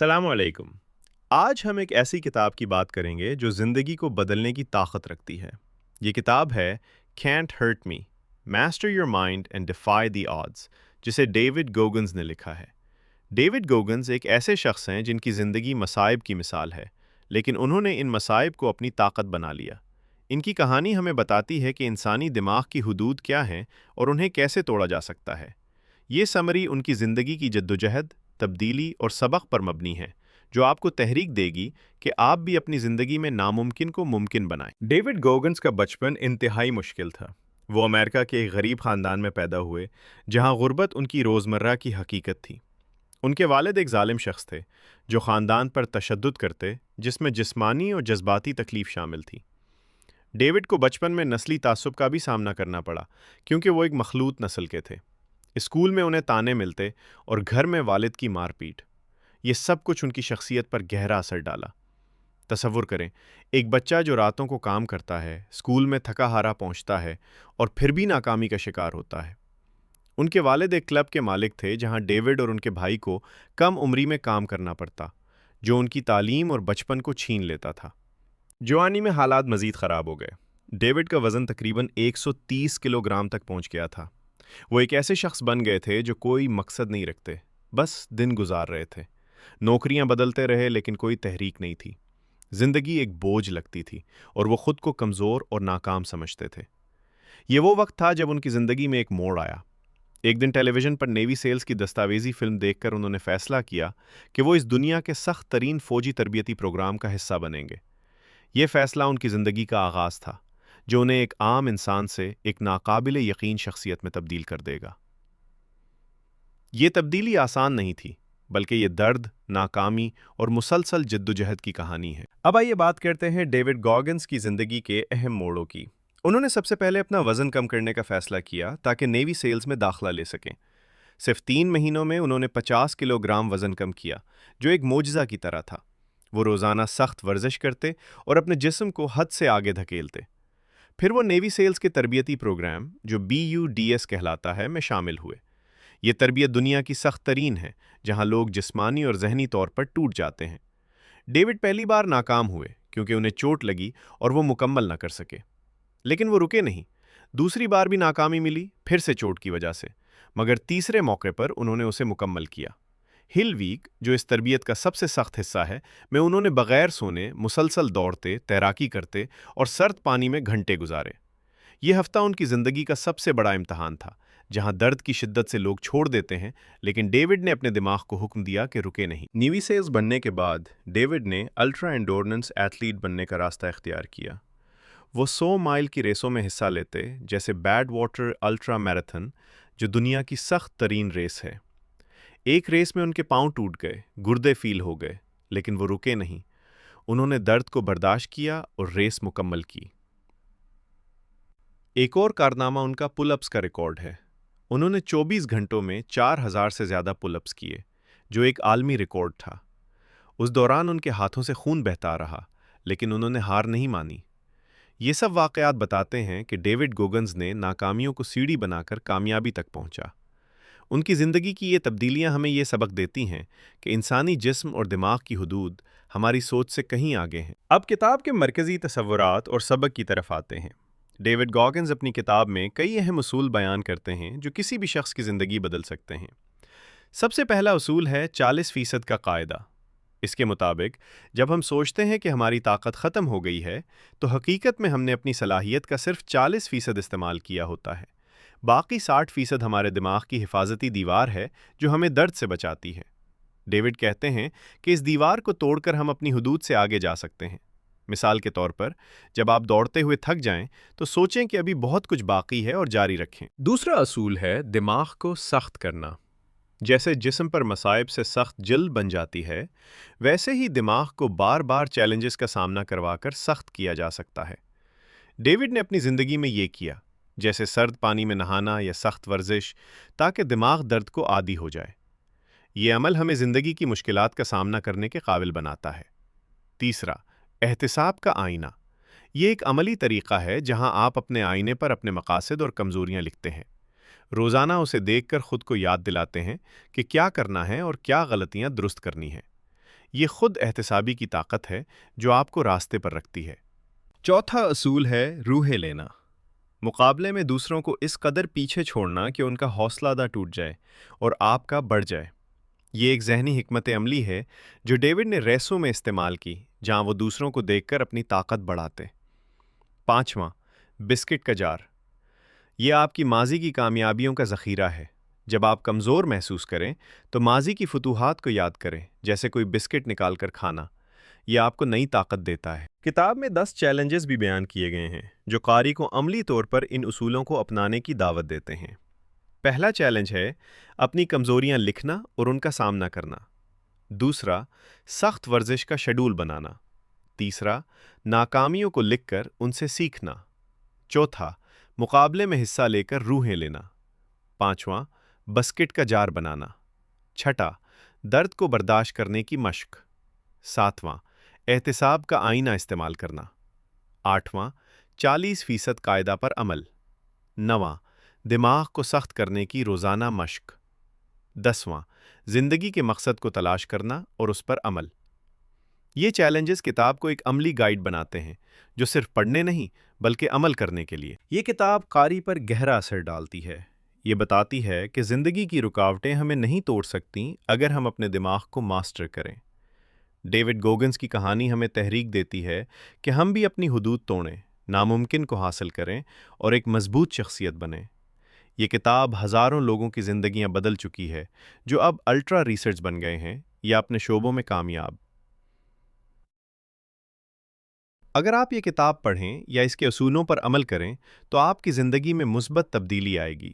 السلام علیکم۔ آج ہم ایک ایسی کتاب کی بات کریں گے جو زندگی کو بدلنے کی طاقت رکھتی ہے۔ یہ کتاب ہے "can't hurt me, master your mind and defy the odds" جسے ڈیوڈ گوگنز نے لکھا ہے۔ ڈیوڈ گوگنز ایک ایسے شخص ہیں جن کی زندگی مصائب کی مثال ہے، لیکن انہوں نے ان مصائب کو اپنی طاقت بنا لیا۔ ان کی کہانی ہمیں بتاتی ہے کہ انسانی دماغ کی حدود کیا ہیں اور انہیں کیسے توڑا جا سکتا ہے۔ یہ سمری ان کی زندگی کی جدوجہد، تبدیلی اور سبق پر مبنی ہے، جو آپ کو تحریک دے گی کہ آپ بھی اپنی زندگی میں ناممکن کو ممکن بنائیں۔ ڈیوڈ گوگنز کا بچپن انتہائی مشکل تھا۔ وہ امریکہ کے ایک غریب خاندان میں پیدا ہوئے، جہاں غربت ان کی روزمرہ کی حقیقت تھی۔ ان کے والد ایک ظالم شخص تھے، جو خاندان پر تشدد کرتے، جس میں جسمانی اور جذباتی تکلیف شامل تھی۔ ڈیوڈ کو بچپن میں نسلی تعصب کا بھی سامنا کرنا پڑا، کیونکہ وہ ایک مخلوط نسل کے تھے۔ اسکول میں انہیں تانے ملتے اور گھر میں والد کی مار پیٹ۔ یہ سب کچھ ان کی شخصیت پر گہرا اثر ڈالا۔ تصور کریں، ایک بچہ جو راتوں کو کام کرتا ہے، اسکول میں تھکا ہارا پہنچتا ہے اور پھر بھی ناکامی کا شکار ہوتا ہے۔ ان کے والد ایک کلب کے مالک تھے جہاں ڈیوڈ اور ان کے بھائی کو کم عمری میں کام کرنا پڑتا، جو ان کی تعلیم اور بچپن کو چھین لیتا تھا۔ جوانی میں حالات مزید خراب ہو گئے۔ ڈیوڈ کا وزن تقریباً 130 کلو گرام تک پہنچ گیا تھا۔ وہ ایک ایسے شخص بن گئے تھے جو کوئی مقصد نہیں رکھتے، بس دن گزار رہے تھے۔ نوکریاں بدلتے رہے لیکن کوئی تحریک نہیں تھی۔ زندگی ایک بوجھ لگتی تھی اور وہ خود کو کمزور اور ناکام سمجھتے تھے۔ یہ وہ وقت تھا جب ان کی زندگی میں ایک موڑ آیا۔ ایک دن ٹیلی ویژن پر نیوی سیلز کی دستاویزی فلم دیکھ کر انہوں نے فیصلہ کیا کہ وہ اس دنیا کے سخت ترین فوجی تربیتی پروگرام کا حصہ بنیں گے۔ یہ فیصلہ ان کی زندگی کا آغاز تھا، جو انہیں ایک عام انسان سے ایک ناقابل یقین شخصیت میں تبدیل کر دے گا۔ یہ تبدیلی آسان نہیں تھی، بلکہ یہ درد، ناکامی اور مسلسل جدوجہد کی کہانی ہے۔ اب آئیے بات کرتے ہیں ڈیوڈ گوگنز کی زندگی کے اہم موڑوں کی۔ انہوں نے سب سے پہلے اپنا وزن کم کرنے کا فیصلہ کیا تاکہ نیوی سیلز میں داخلہ لے سکیں۔ صرف 3 مہینوں میں انہوں نے 50 کلو گرام وزن کم کیا، جو ایک معجزہ کی طرح تھا۔ وہ روزانہ سخت ورزش کرتے اور اپنے جسم کو حد سے آگے دھکیلتے۔ پھر وہ نیوی سیلز کے تربیتی پروگرام، جو BUDS کہلاتا ہے، میں شامل ہوئے۔ یہ تربیت دنیا کی سخت ترین ہے، جہاں لوگ جسمانی اور ذہنی طور پر ٹوٹ جاتے ہیں۔ ڈیوڈ پہلی بار ناکام ہوئے کیونکہ انہیں چوٹ لگی اور وہ مکمل نہ کر سکے، لیکن وہ رکے نہیں۔ دوسری بار بھی ناکامی ملی، پھر سے چوٹ کی وجہ سے، مگر تیسرے موقع پر انہوں نے اسے مکمل کیا۔ ہل ویک، جو اس تربیت کا سب سے سخت حصہ ہے، میں انہوں نے بغیر سونے مسلسل دوڑتے، تیراکی کرتے اور سرد پانی میں گھنٹے گزارے۔ یہ ہفتہ ان کی زندگی کا سب سے بڑا امتحان تھا، جہاں درد کی شدت سے لوگ چھوڑ دیتے ہیں، لیکن ڈیوڈ نے اپنے دماغ کو حکم دیا کہ رکے نہیں۔ نیوی سیلز بننے کے بعد ڈیوڈ نے الٹرا انڈورنس ایتھلیٹ بننے کا راستہ اختیار کیا۔ وہ 100 مائل کی ریسوں میں حصہ لیتے، جیسے بیڈ واٹر الٹرا میراتھن، جو دنیا کی سخت ترین ریس ہے۔ ایک ریس میں ان کے پاؤں ٹوٹ گئے، گردے فیل ہو گئے، لیکن وہ رکے نہیں۔ انہوں نے درد کو برداشت کیا اور ریس مکمل کی۔ ایک اور کارنامہ ان کا پل اپس کا ریکارڈ ہے۔ انہوں نے 24 گھنٹوں میں 4000 سے زیادہ پل اپس کیے، جو ایک عالمی ریکارڈ تھا۔ اس دوران ان کے ہاتھوں سے خون بہتا رہا، لیکن انہوں نے ہار نہیں مانی۔ یہ سب واقعات بتاتے ہیں کہ ڈیوڈ گوگنز نے ناکامیوں کو سیڑھی بنا کر کامیابی تک پہنچا۔ ان کی زندگی کی یہ تبدیلیاں ہمیں یہ سبق دیتی ہیں کہ انسانی جسم اور دماغ کی حدود ہماری سوچ سے کہیں آگے ہیں۔ اب کتاب کے مرکزی تصورات اور سبق کی طرف آتے ہیں۔ ڈیوڈ گوگنز اپنی کتاب میں کئی اہم اصول بیان کرتے ہیں جو کسی بھی شخص کی زندگی بدل سکتے ہیں۔ سب سے پہلا اصول ہے 40% کا قاعدہ۔ اس کے مطابق جب ہم سوچتے ہیں کہ ہماری طاقت ختم ہو گئی ہے، تو حقیقت میں ہم نے اپنی صلاحیت کا صرف 40% استعمال کیا ہوتا ہے۔ باقی 60% ہمارے دماغ کی حفاظتی دیوار ہے جو ہمیں درد سے بچاتی ہے۔ ڈیوڈ کہتے ہیں کہ اس دیوار کو توڑ کر ہم اپنی حدود سے آگے جا سکتے ہیں۔ مثال کے طور پر، جب آپ دوڑتے ہوئے تھک جائیں تو سوچیں کہ ابھی بہت کچھ باقی ہے اور جاری رکھیں۔ دوسرا اصول ہے دماغ کو سخت کرنا۔ جیسے جسم پر مصائب سے سخت جلد بن جاتی ہے، ویسے ہی دماغ کو بار بار چیلنجز کا سامنا کروا کر سخت کیا جا سکتا ہے۔ ڈیوڈ نے اپنی زندگی میں یہ کیا، جیسے سرد پانی میں نہانا یا سخت ورزش، تاکہ دماغ درد کو عادی ہو جائے۔ یہ عمل ہمیں زندگی کی مشکلات کا سامنا کرنے کے قابل بناتا ہے۔ تیسرا، احتساب کا آئینہ۔ یہ ایک عملی طریقہ ہے جہاں آپ اپنے آئینے پر اپنے مقاصد اور کمزوریاں لکھتے ہیں۔ روزانہ اسے دیکھ کر خود کو یاد دلاتے ہیں کہ کیا کرنا ہے اور کیا غلطیاں درست کرنی ہیں۔ یہ خود احتسابی کی طاقت ہے جو آپ کو راستے پر رکھتی ہے۔ چوتھا اصول ہے روحے لینا۔ مقابلے میں دوسروں کو اس قدر پیچھے چھوڑنا کہ ان کا حوصلہ نہ ٹوٹ جائے اور آپ کا بڑھ جائے۔ یہ ایک ذہنی حکمت عملی ہے جو ڈیوڈ نے ریسوں میں استعمال کی، جہاں وہ دوسروں کو دیکھ کر اپنی طاقت بڑھاتے۔ پانچواں، بسکٹ کا جار۔ یہ آپ کی ماضی کی کامیابیوں کا ذخیرہ ہے۔ جب آپ کمزور محسوس کریں تو ماضی کی فتوحات کو یاد کریں، جیسے کوئی بسکٹ نکال کر کھانا۔ یہ آپ کو نئی طاقت دیتا ہے۔ کتاب میں 10 چیلنجز بھی بیان کیے گئے ہیں جو قاری کو عملی طور پر ان اصولوں کو اپنانے کی دعوت دیتے ہیں۔ پہلا چیلنج ہے اپنی کمزوریاں لکھنا اور ان کا سامنا کرنا۔ دوسرا، سخت ورزش کا شیڈول بنانا۔ تیسرا، ناکامیوں کو لکھ کر ان سے سیکھنا۔ چوتھا، مقابلے میں حصہ لے کر روحیں لینا۔ پانچواں، بسکٹ کا جار بنانا۔ چھٹا، درد کو برداشت کرنے کی مشق۔ ساتواں، احتساب کا آئینہ استعمال کرنا۔ آٹھواں، 40% قاعدہ پر عمل۔ نواں، دماغ کو سخت کرنے کی روزانہ مشق۔ 10واں، زندگی کے مقصد کو تلاش کرنا اور اس پر عمل۔ یہ چیلنجز کتاب کو ایک عملی گائیڈ بناتے ہیں جو صرف پڑھنے نہیں بلکہ عمل کرنے کے لیے۔ یہ کتاب قاری پر گہرا اثر ڈالتی ہے۔ یہ بتاتی ہے کہ زندگی کی رکاوٹیں ہمیں نہیں توڑ سکتیں اگر ہم اپنے دماغ کو ماسٹر کریں۔ ڈیوڈ گوگنز کی کہانی ہمیں تحریک دیتی ہے کہ ہم بھی اپنی حدود توڑیں، ناممکن کو حاصل کریں اور ایک مضبوط شخصیت بنیں۔ یہ کتاب ہزاروں لوگوں کی زندگیاں بدل چکی ہے جو اب الٹرا ریسرچ بن گئے ہیں یا اپنے شعبوں میں کامیاب۔ اگر آپ یہ کتاب پڑھیں یا اس کے اصولوں پر عمل کریں تو آپ کی زندگی میں مثبت تبدیلی آئے گی۔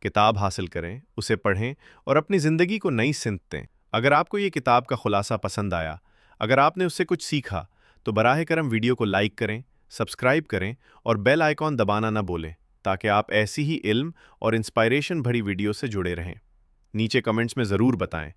کتاب حاصل کریں، اسے پڑھیں اور اپنی زندگی کو نئی سمت دیں۔ اگر آپ کو یہ کتاب کا خلاصہ پسند آیا، اگر آپ نے اس سے کچھ سیکھا، تو براہ کرم ویڈیو کو لائک کریں، سبسکرائب کریں اور بیل آئیکن دبانا نہ بھولیں تاکہ آپ ایسی ہی علم اور انسپائریشن بھری ویڈیو سے جڑے رہیں۔ نیچے کمنٹس میں ضرور بتائیں